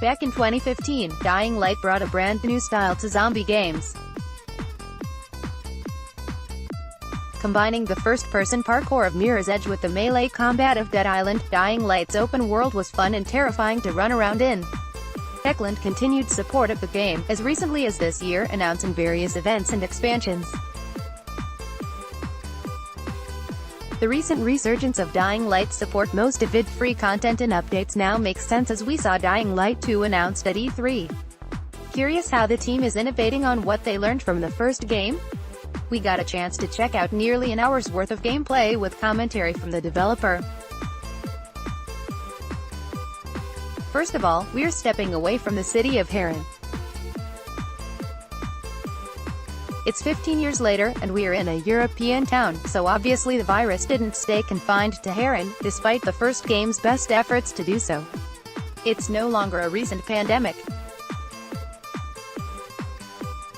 Back in 2015, Dying Light brought a brand new style to zombie games. Combining the first-person parkour of Mirror's Edge with the melee combat of Dead Island, Dying Light's open world was fun and terrifying to run around in. Techland continued support of the game, as recently as this year, announcing various events and expansions. The recent resurgence of Dying Light's support most of its free content and updates now makes sense, as we saw Dying Light 2 announced at E3. Curious how the team is innovating on what they learned from the first game? We got a chance to check out nearly an hour's worth of gameplay with commentary from the developer. First of all, we're stepping away from the city of Heron. It's 15 years later, and we're in a European town, so obviously the virus didn't stay confined to Heron, despite the first game's best efforts to do so. It's no longer a recent pandemic.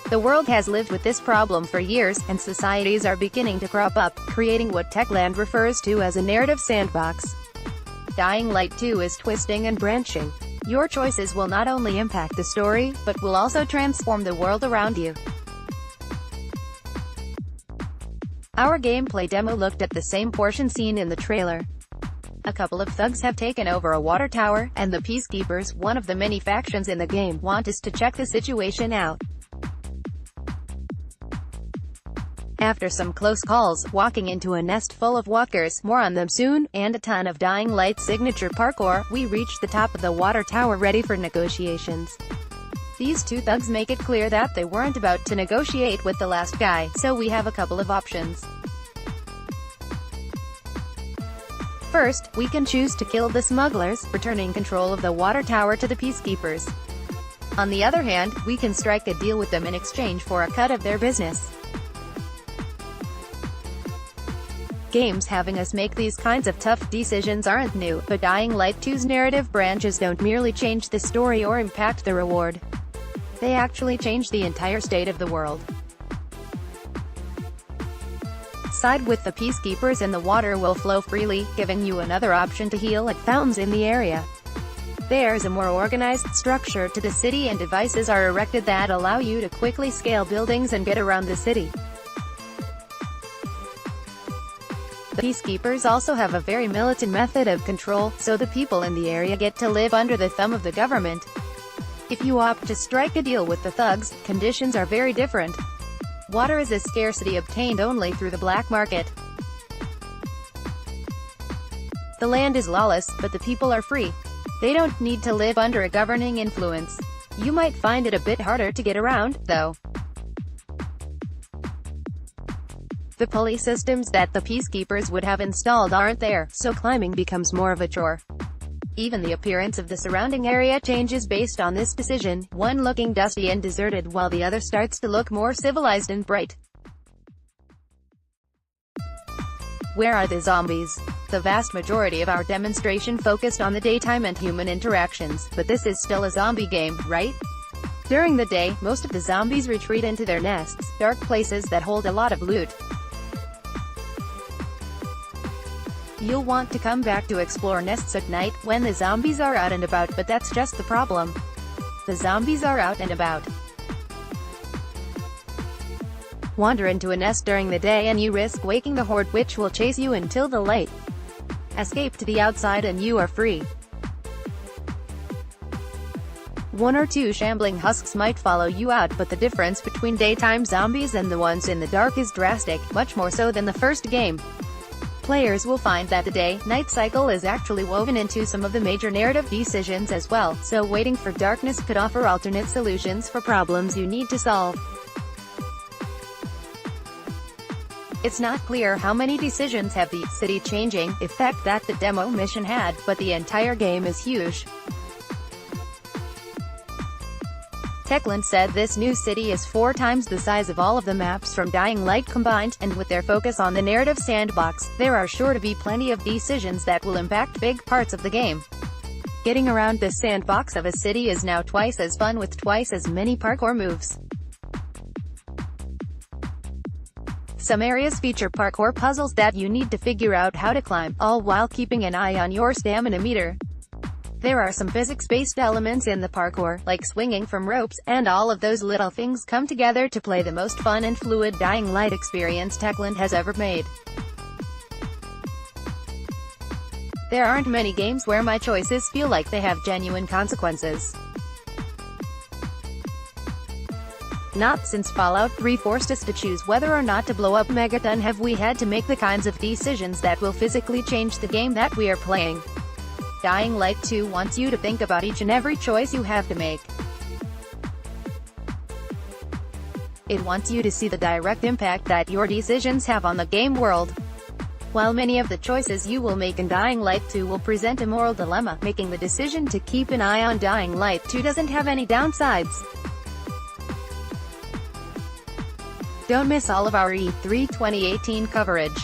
The world has lived with this problem for years, and societies are beginning to crop up, creating what Techland refers to as a narrative sandbox. Dying Light 2 is twisting and branching. Your choices will not only impact the story, but will also transform the world around you. Our gameplay demo looked at the same portion seen in the trailer. A couple of thugs have taken over a water tower, and the Peacekeepers, one of the many factions in the game, want us to check the situation out. After some close calls, walking into a nest full of walkers, more on them soon, and a ton of Dying Light's signature parkour, we reached the top of the water tower ready for negotiations. These two thugs make it clear that they weren't about to negotiate with the last guy, so we have a couple of options. First, we can choose to kill the smugglers, returning control of the water tower to the Peacekeepers. On the other hand, we can strike a deal with them in exchange for a cut of their business. Games having us make these kinds of tough decisions aren't new, but Dying Light 2's narrative branches don't merely change the story or impact the reward. They actually change the entire state of the world. Side with the Peacekeepers and the water will flow freely, giving you another option to heal at fountains in the area. There's a more organized structure to the city, and devices are erected that allow you to quickly scale buildings and get around the city. The Peacekeepers also have a very militant method of control, so the people in the area get to live under the thumb of the government. If you opt to strike a deal with the thugs, conditions are very different. Water is a scarcity obtained only through the black market. The land is lawless, but the people are free. They don't need to live under a governing influence. You might find it a bit harder to get around, though. The pulley systems that the Peacekeepers would have installed aren't there, so climbing becomes more of a chore. Even the appearance of the surrounding area changes based on this decision, one looking dusty and deserted while the other starts to look more civilized and bright. Where are the zombies? The vast majority of our demonstration focused on the daytime and human interactions, but this is still a zombie game, right? During the day, most of the zombies retreat into their nests, dark places that hold a lot of loot. You'll want to come back to explore nests at night, when the zombies are out and about, but that's just the problem. The zombies are out and about. Wander into a nest during the day and you risk waking the horde, which will chase you until the light. Escape to the outside and you are free. One or two shambling husks might follow you out, but the difference between daytime zombies and the ones in the dark is drastic, much more so than the first game. Players will find that the day-night cycle is actually woven into some of the major narrative decisions as well, so waiting for darkness could offer alternate solutions for problems you need to solve. It's not clear how many decisions have the city-changing effect that the demo mission had, but the entire game is huge. Techland said this new city is 4 times the size of all of the maps from Dying Light combined, and with their focus on the narrative sandbox, there are sure to be plenty of decisions that will impact big parts of the game. Getting around this sandbox of a city is now twice as fun with twice as many parkour moves. Some areas feature parkour puzzles that you need to figure out how to climb, all while keeping an eye on your stamina meter. There are some physics-based elements in the parkour, like swinging from ropes, and all of those little things come together to play the most fun and fluid Dying Light experience Techland has ever made. There aren't many games where my choices feel like they have genuine consequences. Not since Fallout 3 forced us to choose whether or not to blow up Megaton have we had to make the kinds of decisions that will physically change the game that we are playing. Dying Light 2 wants you to think about each and every choice you have to make. It wants you to see the direct impact that your decisions have on the game world. While many of the choices you will make in Dying Light 2 will present a moral dilemma, making the decision to keep an eye on Dying Light 2 doesn't have any downsides. Don't miss all of our E3 2018 coverage.